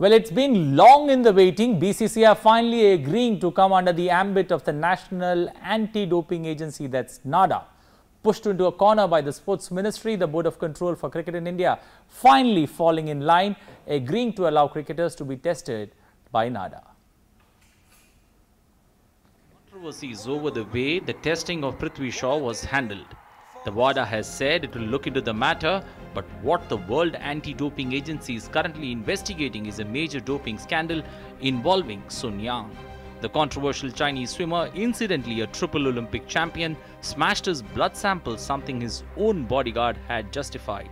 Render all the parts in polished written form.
Well, it's been long in the waiting. BCCI finally agreeing to come under the ambit of the National Anti-Doping Agency, that's NADA. Pushed into a corner by the Sports Ministry, the Board of Control for Cricket in India finally falling in line, agreeing to allow cricketers to be tested by NADA. Controversy is over the way the testing of Prithvi Shaw was handled. The Wada has said it will look into the matter, but what the World Anti-Doping Agency is currently investigating is a major doping scandal involving Sun Yang. The controversial Chinese swimmer, incidentally a triple Olympic champion, smashed his blood sample, something his own bodyguard had justified.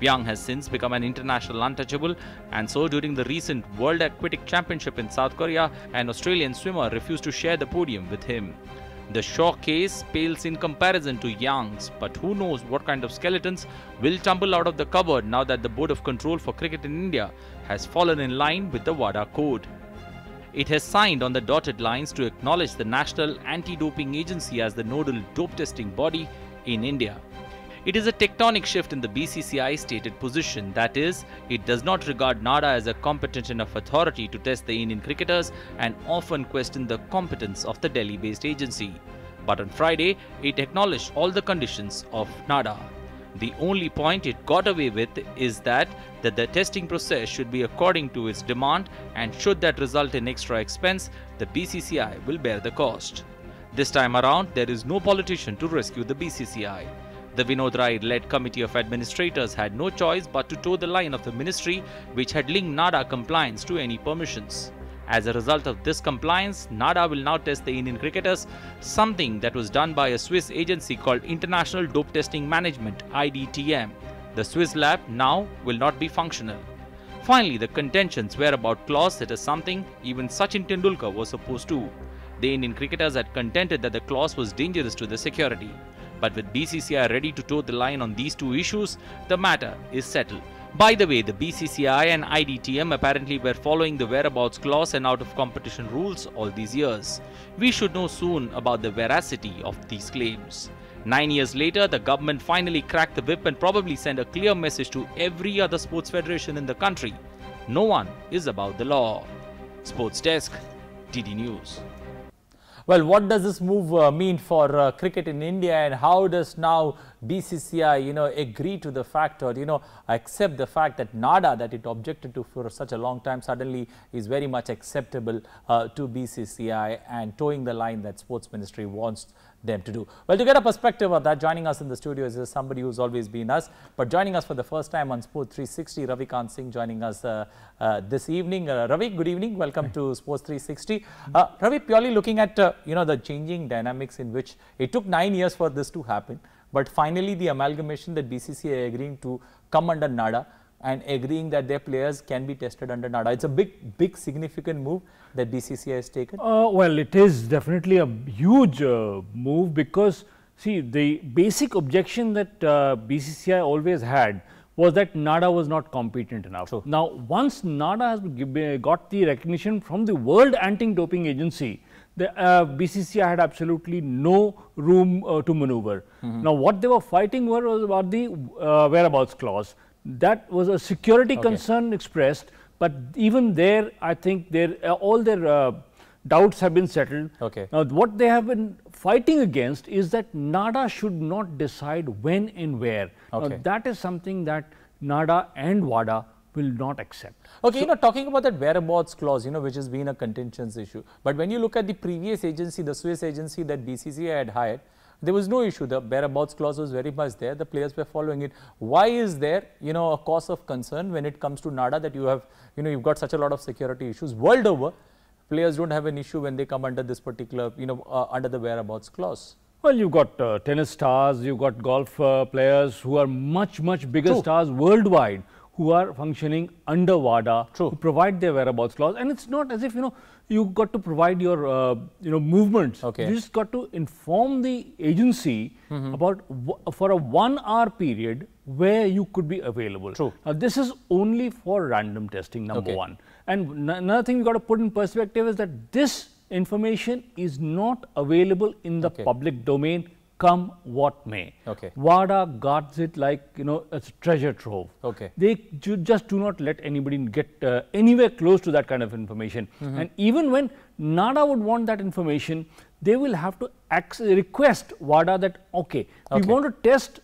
Yang has since become an international untouchable, and so during the recent World Aquatic Championship in South Korea, an Australian swimmer refused to share the podium with him. The Shaw case pales in comparison to Yang's, but who knows what kind of skeletons will tumble out of the cupboard now that the Board of Control for Cricket in India has fallen in line with the WADA code. It has signed on the dotted lines to acknowledge the National Anti-Doping Agency as the nodal dope testing body in India. It is a tectonic shift in the BCCI's stated position, that is, it does not regard NADA as a competent enough authority to test the Indian cricketers and often question the competence of the Delhi-based agency. But on Friday, it acknowledged all the conditions of NADA. The only point it got away with is that the testing process should be according to its demand, and should that result in extra expense, the BCCI will bear the cost. This time around, there is no politician to rescue the BCCI. The Vinod Rai-led Committee of Administrators had no choice but to toe the line of the ministry, which had linked NADA compliance to any permissions. As a result of this compliance, NADA will now test the Indian cricketers, something that was done by a Swiss agency called International Dope Testing Management (IDTM). The Swiss lab now will not be functional. Finally, the contentions whereabout clause, that is something even Sachin Tendulkar was opposed to. The Indian cricketers had contended that the clause was dangerous to the security. But with BCCI ready to toe the line on these two issues, the matter is settled. By the way, the BCCI and IDTM apparently were following the whereabouts clause and out of competition rules all these years. We should know soon about the veracity of these claims. 9 years later, the government finally cracked the whip and probably sent a clear message to every other sports federation in the country. No one is above the law. Sports Desk, TD News. Well, what does this move mean for cricket in India, and how does now BCCI, agree to the fact, or, accept the fact that NADA, that it objected to for such a long time, suddenly is very much acceptable to BCCI and towing the line that Sports Ministry wants them to do. Well, to get a perspective of that, joining us in the studio is somebody who's always been us, but joining us for the first time on Sports 360, Ravikant Singh joining us this evening. Ravi, good evening. Welcome to Sports 360. Ravi, purely looking at, the changing dynamics in which it took 9 years for this to happen, but finally the amalgamation that BCCI agreeing to come under NADA and agreeing that their players can be tested under NADA. It's a big significant move that BCCI has taken. Well, it is definitely a huge move, because see, the basic objection that BCCI always had was that NADA was not competent enough. True. Now, once NADA has got the recognition from the World Anti-Doping Agency, the BCCI had absolutely no room to maneuver. Now, what they were fighting was about the whereabouts clause. That was a security concern expressed, but even there, I think all their doubts have been settled. Now, what they have been fighting against is that NADA should not decide when and where. Now, that is something that NADA and WADA will not accept. So, talking about that whereabouts clause, which has been a contentious issue. But when you look at the previous agency, the Swiss agency that BCCI had hired, there was no issue. The whereabouts clause was very much there. The players were following it. Why is there, a cause of concern when it comes to NADA, that you have, you've got such a lot of security issues world over? Players don't have an issue when they come under this particular, under the whereabouts clause. Well, you've got tennis stars, you've got golf players who are much bigger stars worldwide, who are functioning under WADA, who provide their whereabouts clause. And it's not as if, you've got to provide your, movements. You just got to inform the agency about for a 1 hour period where you could be available. Now, this is only for random testing, number one. And another thing you've got to put in perspective is that this information is not available in the public domain come what may. Okay. WADA guards it like, you know, it's a treasure trove. Okay. They just do not let anybody get anywhere close to that kind of information. And even when NADA would want that information, they will have to request WADA that, okay, we want to test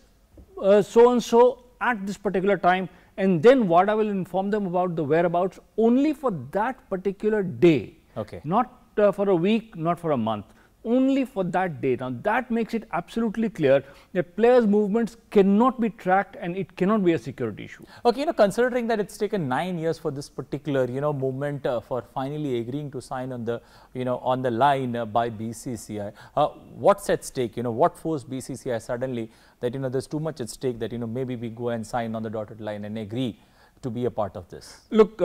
so and so at this particular time, and then WADA will inform them about the whereabouts only for that particular day. Okay. Not for a week, not for a month, only for that day. Now, that makes it absolutely clear that players' movements cannot be tracked and it cannot be a security issue. Okay, you know, considering that it's taken 9 years for this particular, you know, movement for finally agreeing to sign on the, you know, on the line by BCCI, what's at stake? You know, what forced BCCI suddenly that, you know, there's too much at stake that, you know, maybe we go and sign on the dotted line and agree to be a part of this? Look,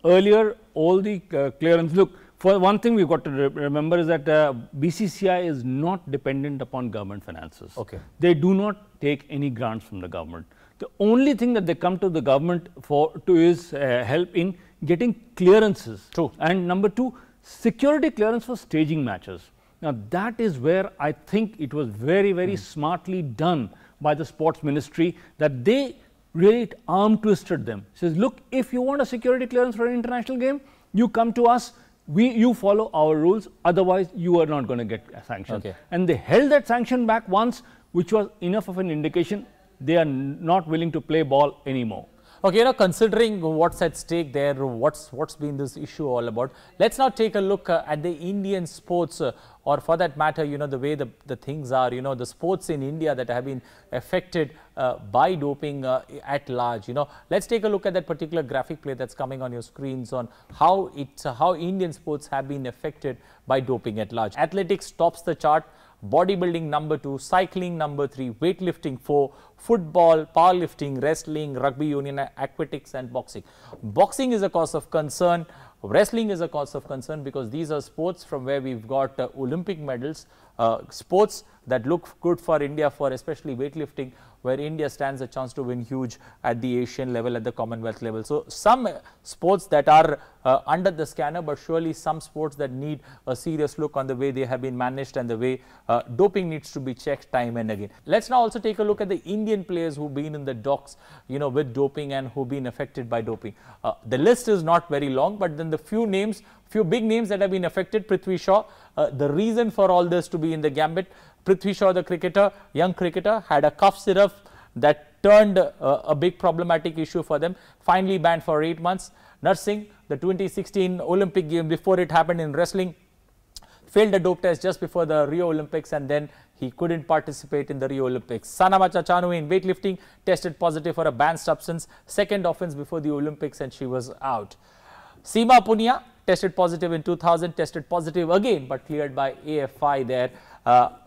earlier all the clearance, look, for one thing we've got to remember is that BCCI is not dependent upon government finances. Okay. They do not take any grants from the government. The only thing that they come to the government for is help in getting clearances. True. And number two, security clearance for staging matches. Now, that is where I think it was very, very smartly done by the sports ministry, that they really arm twisted them. Says, look, if you want a security clearance for an international game, you come to us. You follow our rules, otherwise you are not going to get sanctioned. Okay. And they held that sanction back once, which was enough of an indication they are not willing to play ball anymore. Okay, you know, considering what's at stake there, what's been this issue all about, let's now take a look at the Indian sports, or for that matter, you know, the way the things are, you know, the sports in India that have been affected by doping at large. You know, let's take a look at that particular graphic play that's coming on your screens on how how Indian sports have been affected by doping at large. Athletics tops the chart. Bodybuilding number 2, cycling number 3, weightlifting 4, football, powerlifting, wrestling, rugby union, aquatics and boxing. Boxing is a cause of concern. Wrestling is a cause of concern because these are sports from where we've got Olympic medals, sports that look good for India, for especially weightlifting, where India stands a chance to win huge at the Asian level, at the Commonwealth level. So, some sports that are under the scanner, but surely some sports that need a serious look on the way they have been managed and the way doping needs to be checked time and again. Let's now also take a look at the Indian players who've been in the docks, you know, with doping and who've been affected by doping. The list is not very long, but then the few big names that have been affected. Prithvi Shaw, the reason for all this to be in the gambit, Prithvi Shaw, the cricketer, young cricketer, had a cough syrup that turned a big problematic issue for them, finally banned for 8 months. Narsingh, the 2016 Olympic game, before it happened in wrestling, failed a dope test just before the Rio Olympics, and then he couldn't participate in the Rio Olympics. Sanamacha Chanu in weightlifting tested positive for a banned substance, second offense before the Olympics, and she was out. Seema Punia tested positive in 2000, tested positive again but cleared by AFI there.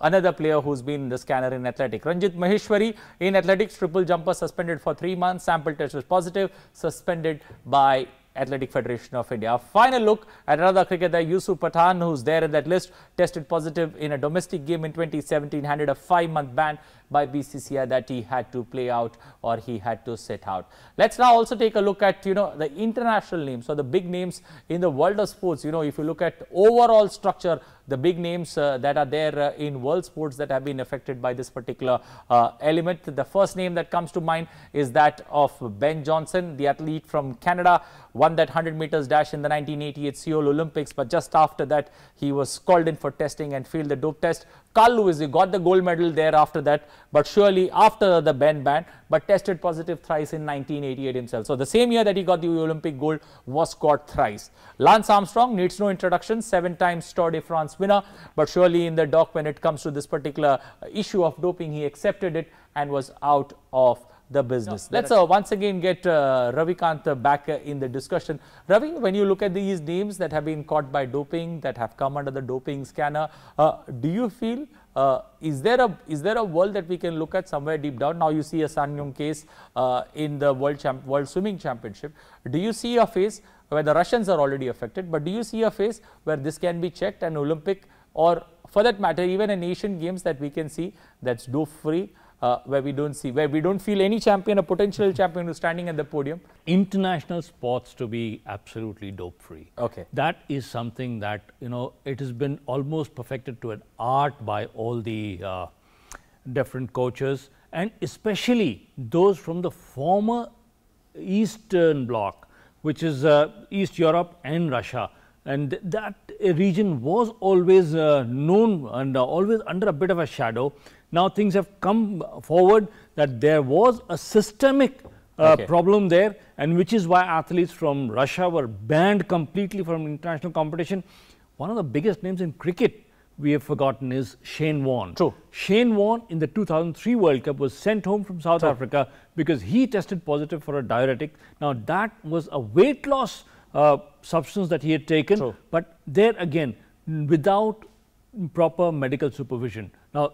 Another player who's been in the scanner in athletics. Ranjit Maheshwari in athletics, triple jumper, suspended for 3 months, sample test was positive, suspended by Athletic Federation of India. A final look at another cricketer, Yusuf Pathan, who's there in that list, tested positive in a domestic game in 2017, handed a 5-month ban by BCCI that he had to play out, or he had to sit out. Let's now also take a look at, you know, the international names, or the big names in the world of sports. You know, if you look at overall structure, the big names that are there in world sports that have been affected by this particular element. The first name that comes to mind is that of Ben Johnson, the athlete from Canada, won that 100 meters dash in the 1988 Seoul Olympics, but just after that he was called in for testing and failed the dope test. Carl Lewis, he got the gold medal there after that, but surely after the Ben ban, but tested positive thrice in 1988 himself. So, the same year that he got the Olympic gold was caught thrice. Lance Armstrong needs no introduction, 7-time Tour de France winner, but surely in the dock when it comes to this particular issue of doping, he accepted it and was out of the business. Let's once again get Ravikant back in the discussion. Ravi, when you look at these names that have been caught by doping, that have come under the doping scanner, do you feel is there a world that we can look at somewhere deep down? Now you see a Sanyong case in the World Swimming Championship. Do you see a phase where the Russians are already affected, but do you see a phase where this can be checked, an Olympic, or for that matter even an Asian Games that we can see that's dope free? Where we don't feel any champion, a potential champion who's standing at the podium? International sports to be absolutely dope free. Okay. That is something that, you know, it has been almost perfected to an art by all the different coaches, and especially those from the former Eastern Bloc, which is East Europe and Russia. And that region was always known and always under a bit of a shadow. Now things have come forward that there was a systemic problem there, and which is why athletes from Russia were banned completely from international competition. One of the biggest names in cricket we have forgotten is Shane Warne. True. Shane Warne in the 2003 World Cup was sent home from South Africa because he tested positive for a diuretic. Now that was a weight loss substance that he had taken, but there again without proper medical supervision. Now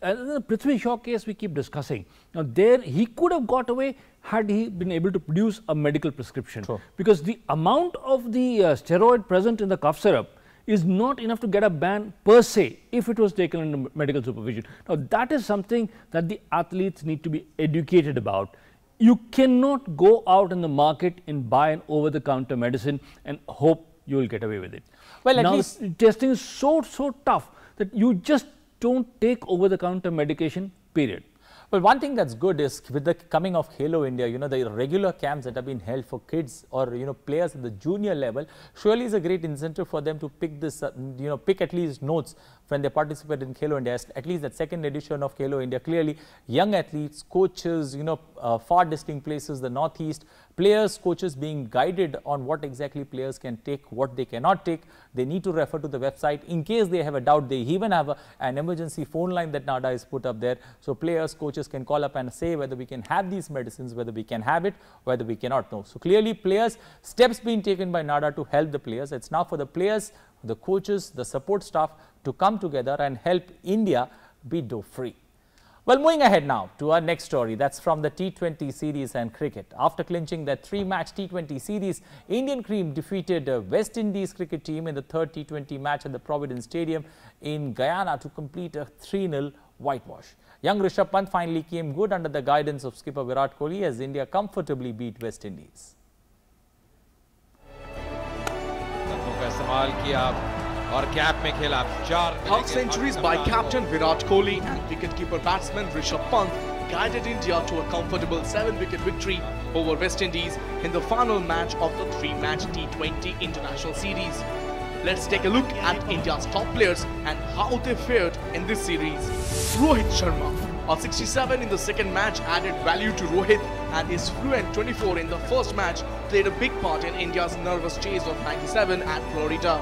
the Prithvi Shaw case we keep discussing. Now there he could have got away had he been able to produce a medical prescription, because the amount of the steroid present in the cough syrup is not enough to get a ban per se if it was taken under medical supervision. Now that is something that the athletes need to be educated about. You cannot go out in the market and buy an over-the-counter medicine and hope you will get away with it. Well, now testing is so tough that you just don't take over-the-counter medication, period. Well, one thing that's good is with the coming of Halo India, you know, the regular camps that have been held for kids or, you know, players at the junior level surely is a great incentive for them to pick this, you know, pick at least notes when they participate in Halo India. At least that second edition of Halo India, clearly young athletes, coaches, you know, far distant places, the northeast, players, coaches being guided on what exactly players can take, what they cannot take. They need to refer to the website in case they have a doubt. They even have an emergency phone line that NADA is put up there. So players, coaches can call up and say whether we can have these medicines, whether we can have it, whether we cannot know. So clearly players, steps being taken by NADA to help the players. It's now for the players, the coaches, the support staff to come together and help India be dope-free. Well, moving ahead now to our next story, that's from the T20 series and cricket. After clinching their 3-match T20 series, Indian cream defeated West Indies cricket team in the third T20 match at the Providence Stadium in Guyana to complete a 3-0 whitewash. Young Rishabh Pant finally came good under the guidance of skipper Virat Kohli as India comfortably beat West Indies. Half centuries by captain Virat Kohli and wicketkeeper batsman Rishabh Pant guided India to a comfortable 7-wicket victory over West Indies in the final match of the 3-match T20 international series. Let's take a look at India's top players and how they fared in this series. Rohit Sharma, a 67 in the second match added value to Rohit, and his fluent 24 in the first match played a big part in India's nervous chase of 97 at Florida.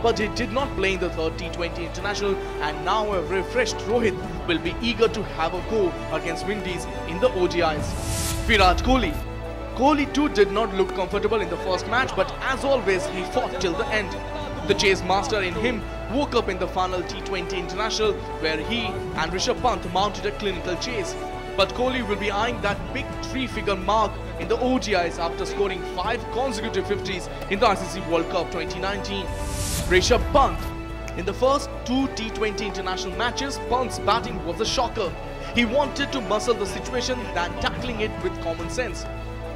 But he did not play in the third T20 international, and now a refreshed Rohit will be eager to have a go against Windies in the ODIs. Virat Kohli. Kohli too did not look comfortable in the first match, but as always he fought till the end. The chase master in him woke up in the final T20 international where he and Rishabh Pant mounted a clinical chase. But Kohli will be eyeing that big 3-figure mark in the ODIs after scoring 5 consecutive 50s in the ICC World Cup 2019. Rishabh Pant. In the first 2 T20 international matches, Pant's batting was a shocker. He wanted to muscle the situation than tackling it with common sense.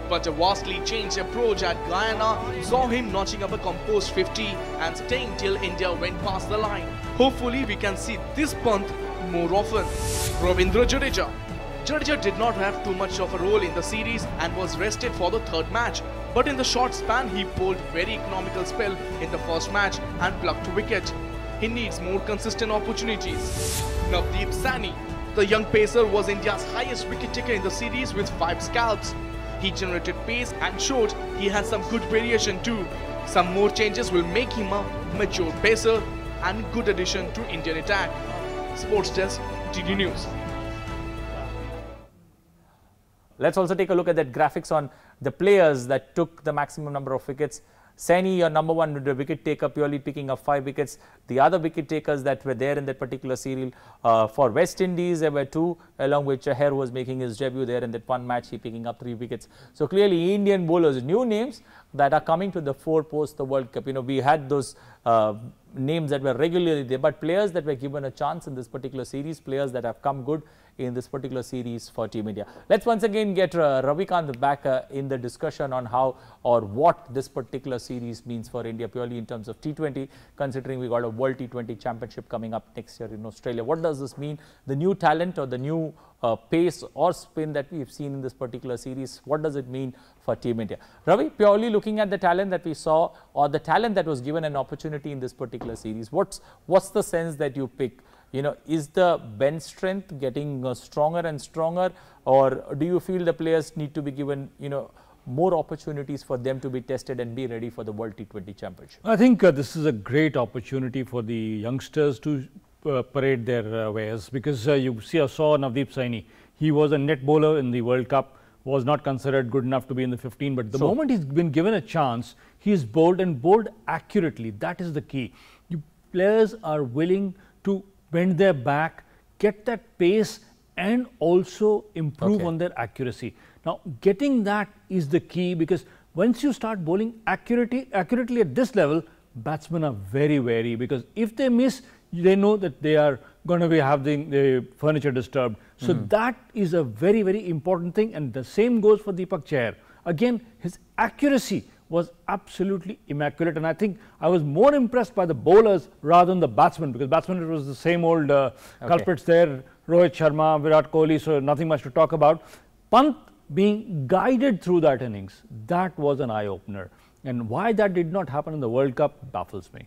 But a vastly changed approach at Guyana saw him notching up a composed 50 and staying till India went past the line. Hopefully we can see this Pant more often. Ravindra Jadeja. Jadeja did not have too much of a role in the series and was rested for the third match. But in the short span, he bowled very economical spell in the first match and plucked a wicket. He needs more consistent opportunities. Navdeep Saini. The young pacer was India's highest wicket taker in the series with 5 scalps. He generated pace and showed he has some good variation too. Some more changes will make him a mature pacer and good addition to Indian attack. Sports Desk, DD News. Let's also take a look at that graphics on the players that took the maximum number of wickets. Saini, your number 1 wicket taker, purely picking up 5 wickets. The other wicket takers that were there in that particular serial for West Indies, there were 2, along with Chahar, who was making his debut there in that one match, he picking up 3 wickets. So clearly Indian bowlers, new names, that are coming to the fore post the World Cup. You know, we had those names that were regularly there, but players that were given a chance in this particular series, players that have come good in this particular series for Team India. Let's once again get Ravikant back in the discussion on how or what this particular series means for India purely in terms of T20, considering we got a World T20 Championship coming up next year in Australia. What does this mean? The new talent or the new pace or spin that we've seen in this particular series, what does it mean for Team India? Ravi, purely looking at the talent that we saw or the talent that was given an opportunity in this particular series, what's the sense that you pick? You know, is the bench strength getting stronger and stronger, or do you feel the players need to be given, you know, more opportunities for them to be tested and be ready for the World T20 Championship? I think this is a great opportunity for the youngsters to parade their wares, because you saw Navdeep Saini. He was a net bowler in the World Cup, was not considered good enough to be in the 15, but the moment he's been given a chance, he's bowled and bowled accurately. That is the key. Players are willing to bend their back, get that pace and also improve on their accuracy. Now, getting that is the key, because once you start bowling accurately at this level, batsmen are very wary, because if they miss, they know that they are going to be having the furniture disturbed. So that is a very, very important thing, and the same goes for Deepak Chahar. Again, his accuracy was absolutely immaculate, and I think I was more impressed by the bowlers rather than the batsmen, because batsmen, it was the same old culprits there, Rohit Sharma, Virat Kohli, so nothing much to talk about. Pant being guided through that innings, that was an eye-opener, and why that did not happen in the World Cup baffles me.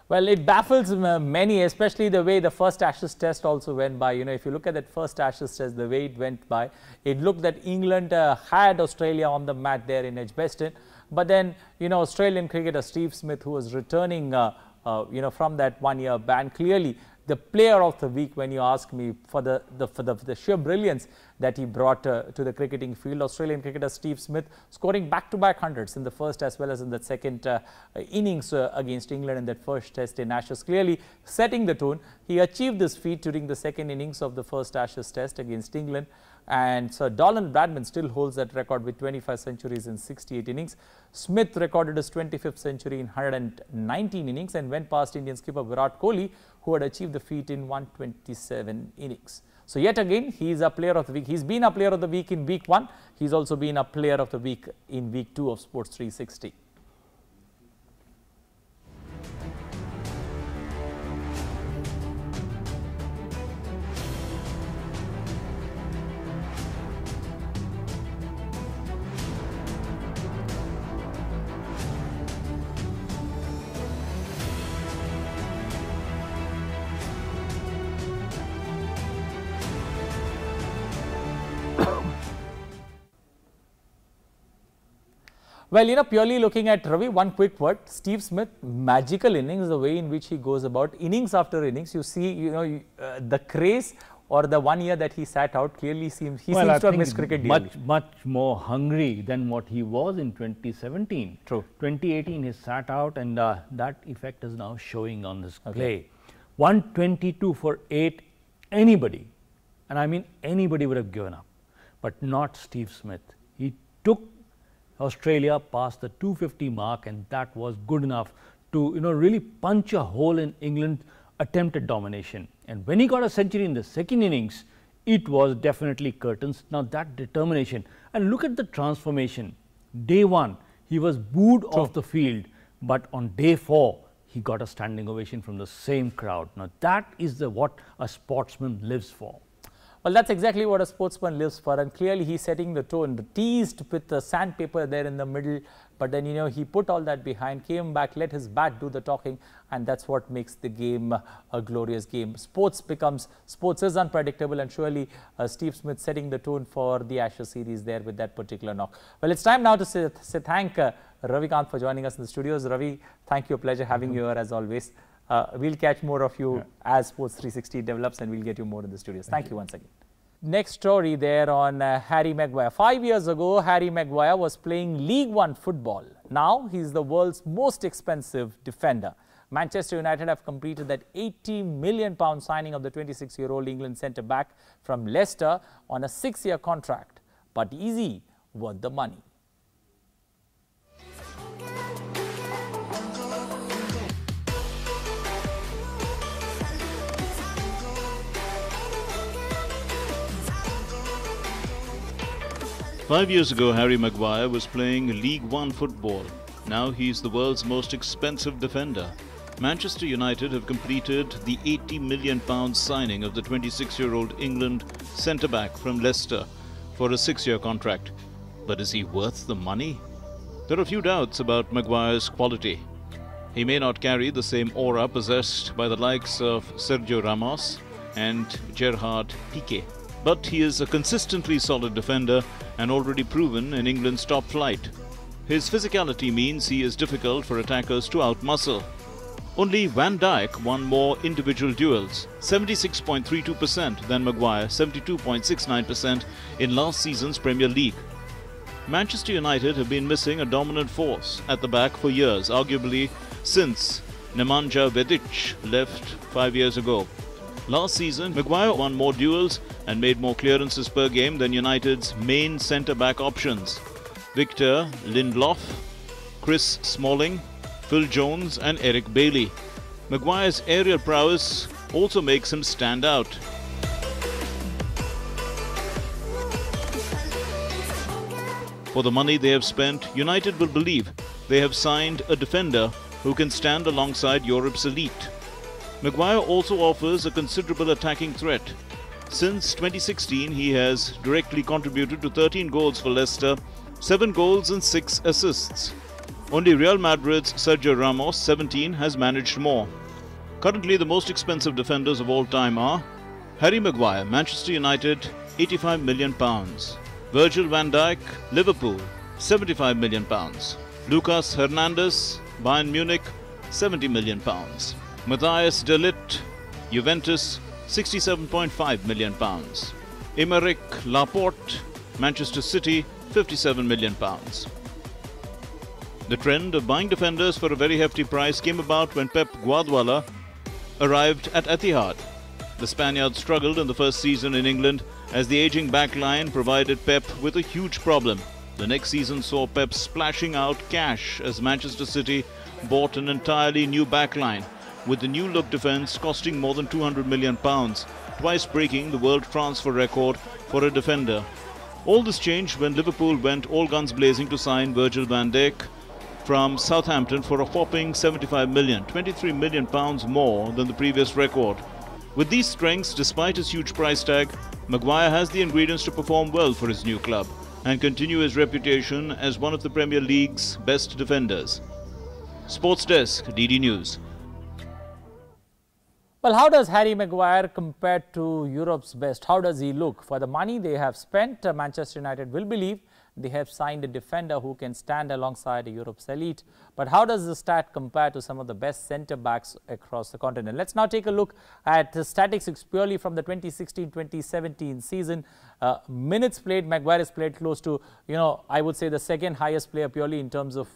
Well, it baffles many, especially the way the first Ashes test also went by. You know, if you look at that first Ashes test, the way it went by, it looked that England had Australia on the mat there in Edgbaston. But then, you know, Australian cricketer Steve Smith, who was returning, you know, from that one-year ban, clearly the player of the week, when you ask me, for the sheer brilliance that he brought to the cricketing field. Australian cricketer Steve Smith scoring back-to-back hundreds in the first as well as in the second innings against England in that first test in Ashes, clearly setting the tone. He achieved this feat during the second innings of the first Ashes test against England. And so Donald Bradman still holds that record with 25 centuries in 68 innings. Smith recorded his 25th century in 119 innings and went past Indian skipper Virat Kohli, who had achieved the feat in 127 innings. So yet again, he is a player of the week. He's been a player of the week in week 1. He's also been a player of the week in week 2 of Sports 360. Well, you know, purely looking at Ravi, one quick word, Steve Smith, magical innings, the way in which he goes about innings after innings. You see, you know, the craze or the 1 year that he sat out clearly seems, he seems to have missed cricket dearly. Much more hungry than what he was in 2017. True. 2018 he sat out, and that effect is now showing on this play. 122 for 8, anybody, and I mean anybody, would have given up, but not Steve Smith. He took Australia past the 250 mark, and that was good enough to, you know, really punch a hole in England's attempted domination. And when he got a century in the second innings, it was definitely curtains. Now that determination, and look at the transformation. Day 1, he was booed off the field, but on day 4, he got a standing ovation from the same crowd. Now that is what a sportsman lives for. Well, that's exactly what a sportsman lives for, and clearly he's setting the tone. Teased with the sandpaper there in the middle, but then, you know, he put all that behind, came back, let his bat do the talking, and that's what makes the game a glorious game. Sports is unpredictable, and surely Steve Smith setting the tone for the Ashes series there with that particular knock. Well, it's time now to say thank Ravikant for joining us in the studios. Ravi, thank you, a pleasure having you here as always. We'll catch more of you as Sports 360 develops, and we'll get you more in the studios. Thank you once again. Next story there on Harry Maguire. 5 years ago, Harry Maguire was playing League One football. Now, he's the world's most expensive defender. Manchester United have completed that £80 million signing of the 26-year-old England centre-back from Leicester on a 6-year contract. But easy, worth the money. 5 years ago, Harry Maguire was playing League One football. Now he's the world's most expensive defender. Manchester United have completed the £80 million signing of the 26-year-old England centre-back from Leicester for a 6-year contract. But is he worth the money? There are few doubts about Maguire's quality. He may not carry the same aura possessed by the likes of Sergio Ramos and Gerard Piqué. But he is a consistently solid defender and already proven in England's top flight. His physicality means he is difficult for attackers to outmuscle. Only Van Dijk won more individual duels, 76.32% than Maguire, 72.69% in last season's Premier League. Manchester United have been missing a dominant force at the back for years, arguably since Nemanja Vidic left 5 years ago. Last season, Maguire won more duels and made more clearances per game than United's main centre-back options: Victor Lindelof, Chris Smalling, Phil Jones and Eric Bailey. Maguire's aerial prowess also makes him stand out. For the money they have spent, United will believe they have signed a defender who can stand alongside Europe's elite. Maguire also offers a considerable attacking threat. Since 2016, he has directly contributed to 13 goals for Leicester, 7 goals and 6 assists. Only Real Madrid's Sergio Ramos, 17, has managed more. Currently, the most expensive defenders of all time are Harry Maguire, Manchester United, £85 million. Virgil van Dijk, Liverpool, £75 million. Lucas Hernandez, Bayern Munich, £70 million. Matthias de Ligt, Juventus, £67.5 million. Aymeric Laporte, Manchester City, £57 million. The trend of buying defenders for a very hefty price came about when Pep Guardiola arrived at Etihad. The Spaniard struggled in the first season in England as the aging backline provided Pep with a huge problem. The next season saw Pep splashing out cash as Manchester City bought an entirely new backline, with the new look defence costing more than £200 million, twice breaking the world transfer record for a defender. All this changed when Liverpool went all guns blazing to sign Virgil van Dijk from Southampton for a whopping £75 million, £23 million more than the previous record. With these strengths, despite his huge price tag, Maguire has the ingredients to perform well for his new club and continue his reputation as one of the Premier League's best defenders. Sports Desk, DD News. Well, how does Harry Maguire compare to Europe's best? How does he look? For the money they have spent, Manchester United will believe they have signed a defender who can stand alongside Europe's elite. But how does the stat compare to some of the best centre-backs across the continent? Let's now take a look at the statistics purely from the 2016-2017 season. Minutes played, Maguire has played close to, I would say the second highest player purely in terms of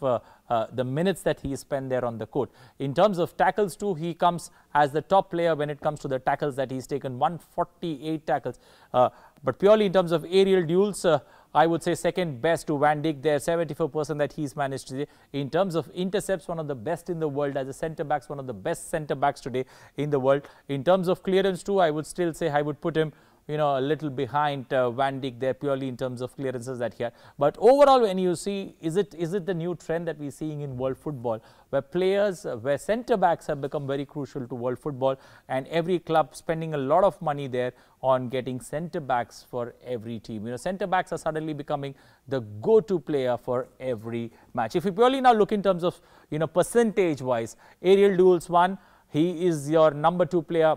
the minutes that he spent there on the court. In terms of tackles too, he comes as the top player when it comes to the tackles that he's taken, 148 tackles. But purely in terms of aerial duels, I would say second best to Van Dijk there, 74% that he's managed today. In terms of intercepts, one of the best in the world. As a centre-backs, one of the best centre-backs today in the world. In terms of clearance too, I would still say I would put him a little behind Van Dijk there purely in terms of clearances that he had. But overall, when you see, is it the new trend that we're seeing in world football, where centre-backs have become very crucial to world football, and every club spending a lot of money there on getting centre-backs for every team. Centre-backs are suddenly becoming the go-to player for every match. If you purely now look in terms of, percentage-wise, aerial duels won, he is your number 2 player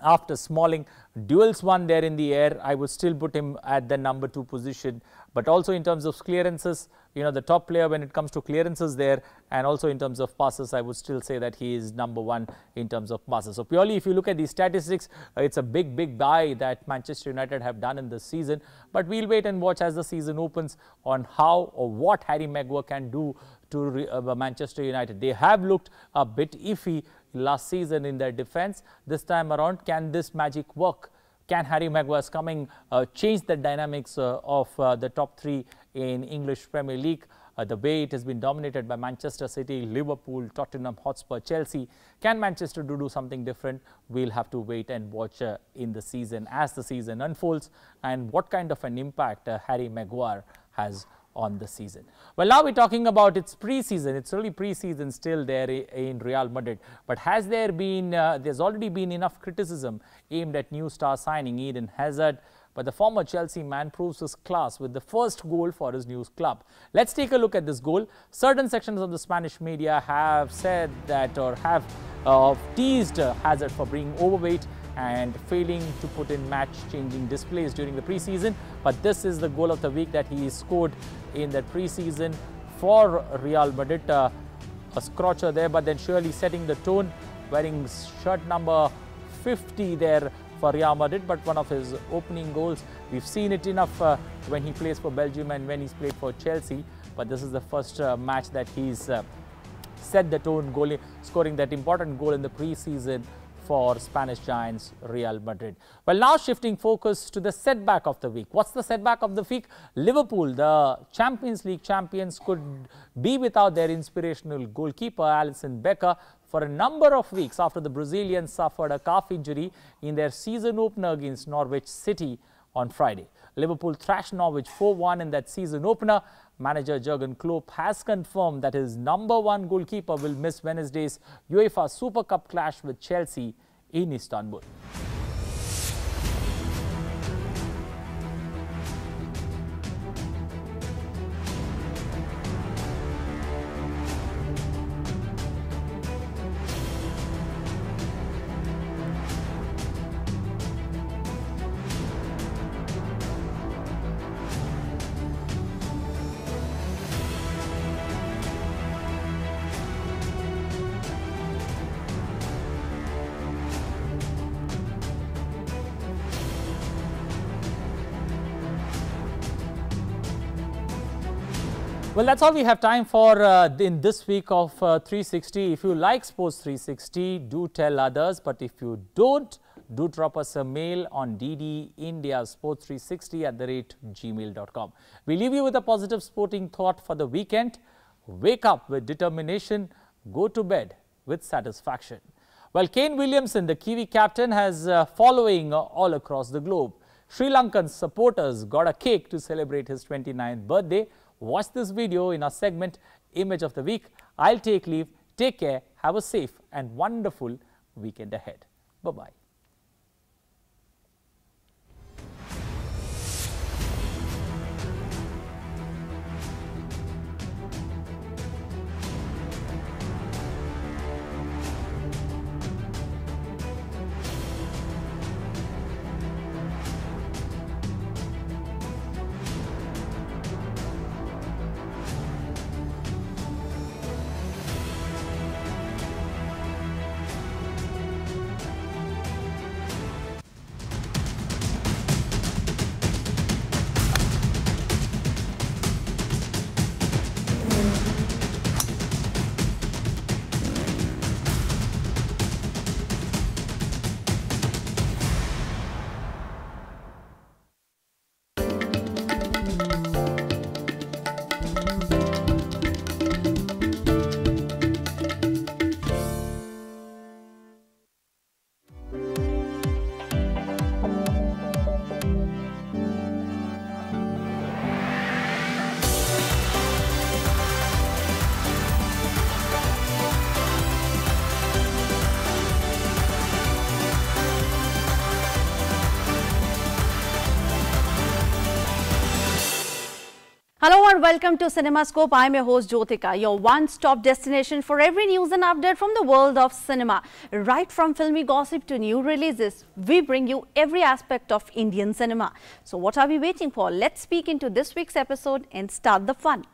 after Smalling. Duels won there in the air, I would still put him at the number 2 position. But also in terms of clearances, the top player when it comes to clearances there, and also in terms of passes, I would still say that he is number 1 in terms of passes. So purely if you look at these statistics, it's a big buy that Manchester United have done in this season. But we'll wait and watch as the season opens on how or what Harry Maguire can do to Manchester United. They have looked a bit iffy last season in their defense. This time around, can this magic work? Can Harry Maguire's coming change the dynamics of the top 3 in English Premier League? the way it has been dominated by Manchester City, Liverpool, Tottenham Hotspur, Chelsea. Can Manchester do something different? We'll have to wait and watch in the season as the season unfolds, and what kind of an impact Harry Maguire has on the season. Well, now we're talking about its pre-season. It's only pre-season still there in Real Madrid. But has there been, there's already been enough criticism aimed at new star signing Eden Hazard. But the former Chelsea man proves his class with the first goal for his new club. Let's take a look at this goal. Certain sections of the Spanish media have said that, or have teased Hazard for being overweight and failing to put in match-changing displays during the pre-season. But this is the goal of the week that he scored in that pre-season for Real Madrid. A scratcher there, but then surely setting the tone, wearing shirt number 50 there for Real Madrid, but one of his opening goals. We've seen it enough when he plays for Belgium and when he's played for Chelsea, but this is the first match that he's set the tone, scoring that important goal in the pre-season for Spanish giants Real Madrid. Well, now shifting focus to the setback of the week. What's the setback of the week? Liverpool, the Champions League champions, could be without their inspirational goalkeeper Alisson Becker for a number of weeks after the Brazilians suffered a calf injury in their season opener against Norwich City on Friday. Liverpool thrashed Norwich 4-1 in that season opener. Manager Jurgen Klopp has confirmed that his #1 goalkeeper will miss Wednesday's UEFA Super Cup clash with Chelsea in Istanbul. Well, that's all we have time for in this week of 360. If you like Sports 360, do tell others. But if you don't, do drop us a mail on ddindiasports360@gmail.com. We leave you with a positive sporting thought for the weekend. Wake up with determination. Go to bed with satisfaction. Well, Kane Williamson, the Kiwi captain, has following all across the globe. Sri Lankan supporters got a cake to celebrate his 29th birthday. Watch this video in our segment Image of the Week. I'll take leave. Take care. Have a safe and wonderful weekend ahead. Bye-bye. Hello and welcome to CinemaScope. I'm your host Jyotika, your one-stop destination for every news and update from the world of cinema. Right from filmy gossip to new releases, we bring you every aspect of Indian cinema. So what are we waiting for? Let's speak into this week's episode and start the fun.